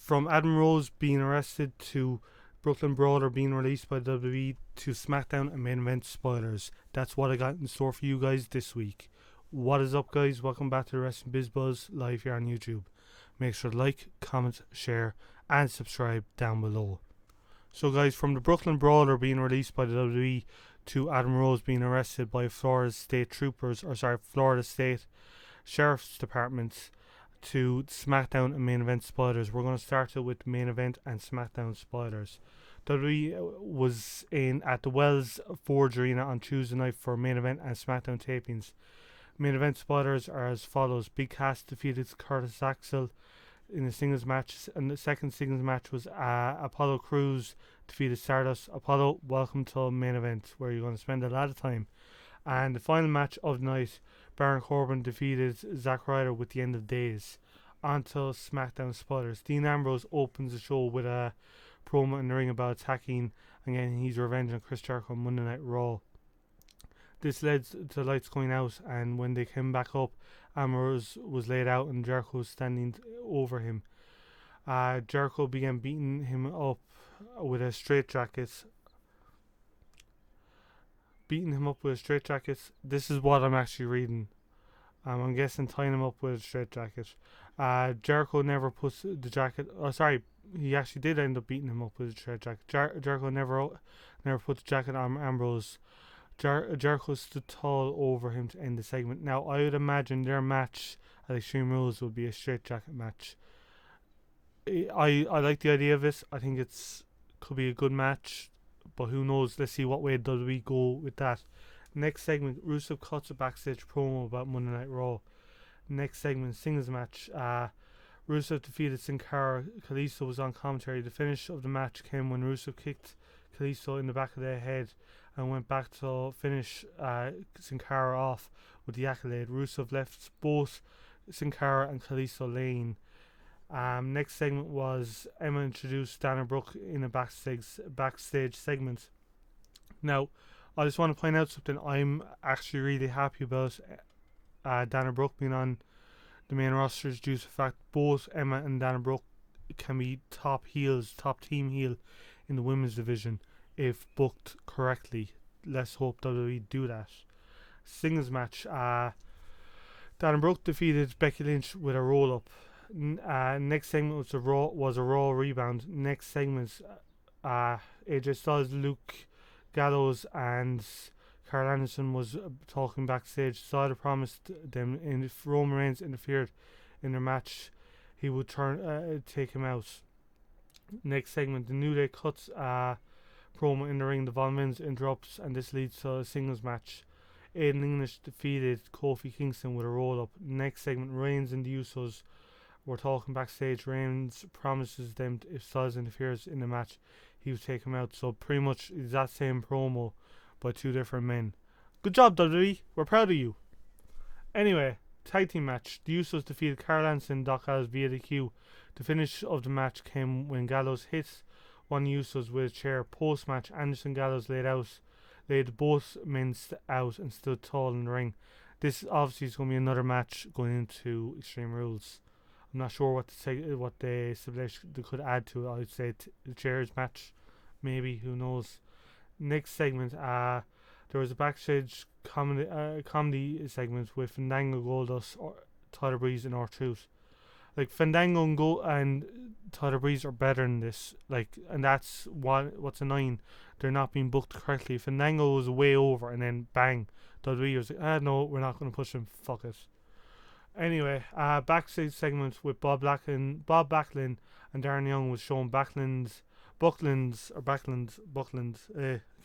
From Adam Rose being arrested to Brooklyn Brawler being released by WWE to SmackDown and main event spoilers. That's what I got in store for you guys this week. What is up, guys? Welcome back to the Wrestling Biz Buzz live here on YouTube. Make sure to like, comment, share, and subscribe down below. So, guys, from the Brooklyn Brawler being released by the WWE to Adam Rose being arrested by Florida State Sheriff's Department to SmackDown and main event spoilers. We're going to start it with main event and SmackDown spoilers. WWE was in at the Wells Forge Arena on Tuesday night for main event and SmackDown tapings. Main event spoilers are as follows: Big Cass defeated Curtis Axel in a singles match, and the second singles match was Apollo Crews defeated Stardust. Apollo, welcome to main event where you're going to spend a lot of time. And the final match of the night, Baron Corbin defeated Zack Ryder with the end of days. On to SmackDown spoilers. Dean Ambrose opens the show with a promo in the ring about attacking and getting his revenge on Chris Jericho on Monday Night Raw. This led to lights going out, and when they came back up, Ambrose was laid out and Jericho was standing over him. Jericho began beating him up with a straitjacket. This is what I'm actually reading. I'm guessing tying him up with a straitjacket. Jericho never puts the jacket. Oh, sorry, he actually did end up beating him up with a straitjacket. Jericho never put the jacket on Ambrose. Jericho stood tall over him to end the segment. Now, I would imagine their match at Extreme Rules would be a straitjacket match. I like the idea of this. I think could be a good match, but who knows? Let's see what way WWE go with that. Next segment, Rusev cuts a backstage promo about Monday Night Raw. Next segment, singles match. Rusev defeated Sin Cara. Kalisto was on commentary. The finish of the match came when Rusev kicked Kalisto in the back of the head and went back to finish Sin Cara off with the accolade. Rusev left both Sin Cara and Kalisto laying. Next segment was Emma introduced Dana Brooke in a backstage segment. Now, I just want to point out something I'm actually really happy about Dana Brooke being on the main roster is due to the fact both Emma and Dana Brooke can be top team heel in the women's division if booked correctly. Let's hope WWE do that. Singles match, Dana Brooke defeated Becky Lynch with a roll up. Next segment was a Raw rebound. Next segment, AJ Styles, Luke Gallows, and Carl Anderson was talking backstage. Styles promised them if Roman Reigns interfered in their match, he would take him out. Next segment, the New Day cuts promo in the ring. The Von Mins interrupts, and this leads to a singles match. Aiden English defeated Kofi Kingston with a roll up. Next segment, Reigns and the Usos were talking backstage. Reigns promises them if Styles interferes in the match, he would take him out. So pretty much it's that same promo by two different men. Good job, WWE. We're proud of you. Anyway, tag team match. The Usos defeated Carl Anderson and Doc Gallows via the DQ. The finish of the match came when Gallows hit one Usos with a chair. Post match, Anderson Gallows laid both men out and stood tall in the ring. This obviously is going to be another match going into Extreme Rules. I'm not sure what they could add to it. I'd say the chairs match, maybe. Who knows? Next segment, there was a backstage comedy segment with Fandango, Goldust, Tyler Breeze, and R-Truth. Like Fandango and Tyler Breeze are better than this. And that's what's annoying. They're not being booked correctly. Fandango was way over, and then bang, WWE was like, no, we're not going to push him. Fuck it. Anyway, backstage segment with Bob Backlund and Darren Young was shown. Buckland,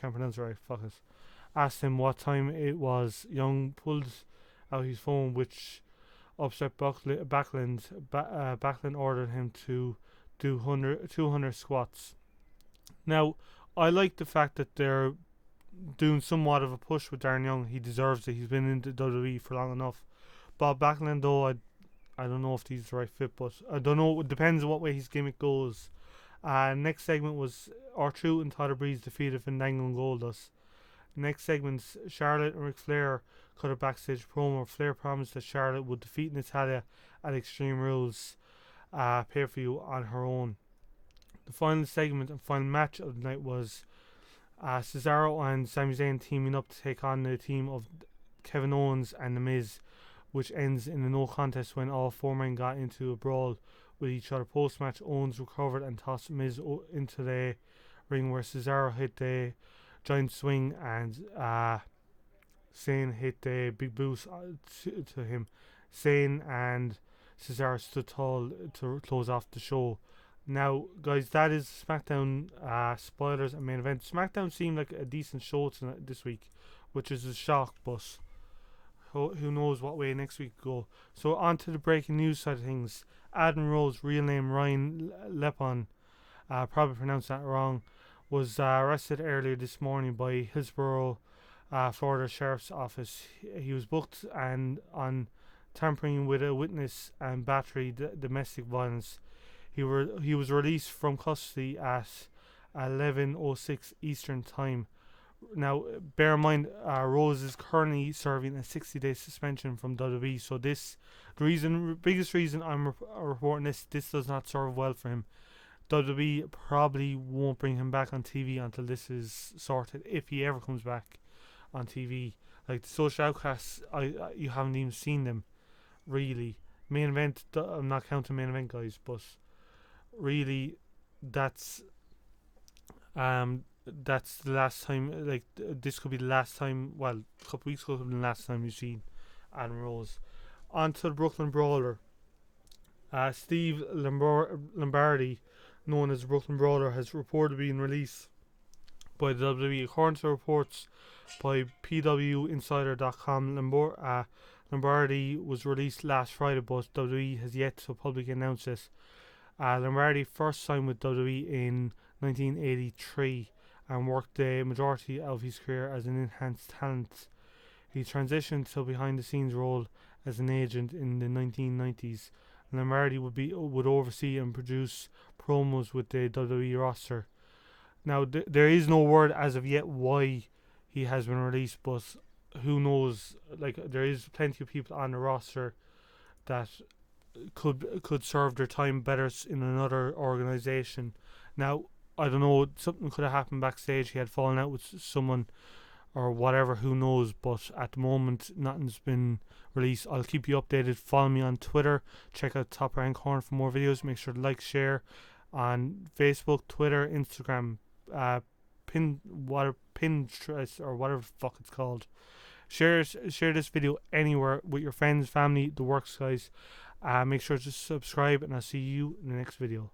can't pronounce it right, fuck it. Asked him what time it was. Young pulled out his phone, which upset Backlund. Backlund ordered him to do 200 squats. Now, I like the fact that they're doing somewhat of a push with Darren Young. He deserves it. He's been in the WWE for long enough. Bob Backlund, though, I don't know if he's the right fit, but I don't know. It depends on what way his gimmick goes. Next segment was R-Truth and Tyler Breeze defeated Fandango and Goldust. Next segment, Charlotte and Ric Flair cut a backstage promo. Flair promised that Charlotte would defeat Natalya at Extreme Rules. pay-per-view on her own. The final segment and final match of the night was Cesaro and Sami Zayn teaming up to take on the team of Kevin Owens and The Miz, which ends in a no contest when all four men got into a brawl with each other. Post-match, Owens recovered and tossed Miz into the ring, where Cesaro hit the giant swing and Zayn hit the big boost to him. Zayn and Cesaro stood tall to close off the show. Now, guys, that is SmackDown spoilers and main event. SmackDown seemed like a decent show this week, which is a shock, but who knows what way next week go. So on to the breaking news side of things. Adam Rose, real name Ryan Lepon, probably pronounced that wrong, was arrested earlier this morning by Hillsborough, Florida Sheriff's Office. He was booked and on tampering with a witness and battery domestic violence. He was released from custody at 11:06 Eastern Time. Now, bear in mind, Rose is currently serving a 60-day suspension from WWE. So biggest reason I'm reporting this does not serve well for him. WWE probably won't bring him back on TV until this is sorted, if he ever comes back on TV. Like the Social Outcasts, you haven't even seen them, really. Main event, I'm not counting main event, guys, but really, that's the last time. Like this could be the last time. Well, a couple weeks ago could be the last time you've seen Adam Rose. On to the Brooklyn Brawler. Steve Lombardi, known as Brooklyn Brawler, has reported being released by the WWE. According to reports by PWInsider.com, Lombardi was released last Friday, but WWE has yet to publicly announce this. Lombardi first signed with WWE in 1983 and worked the majority of his career as an enhanced talent. He transitioned to a behind-the-scenes role as an agent in the 1990s. Lombardi would oversee and produce promos with the WWE roster. Now, there is no word as of yet why he has been released, but who knows? Like, there is plenty of people on the roster that could serve their time better in another organization. Now, I don't know, something could have happened backstage. He had fallen out with someone or whatever, who knows, but at the moment nothing's been released. I'll keep you updated. Follow me on Twitter, check out Top Right Corner for more videos. Make sure to like, share on Facebook, Twitter, Instagram, Pinterest, or whatever the fuck it's called. Share this video anywhere with your friends, family, the works, guys. Make sure to subscribe, and I'll see you in the next video.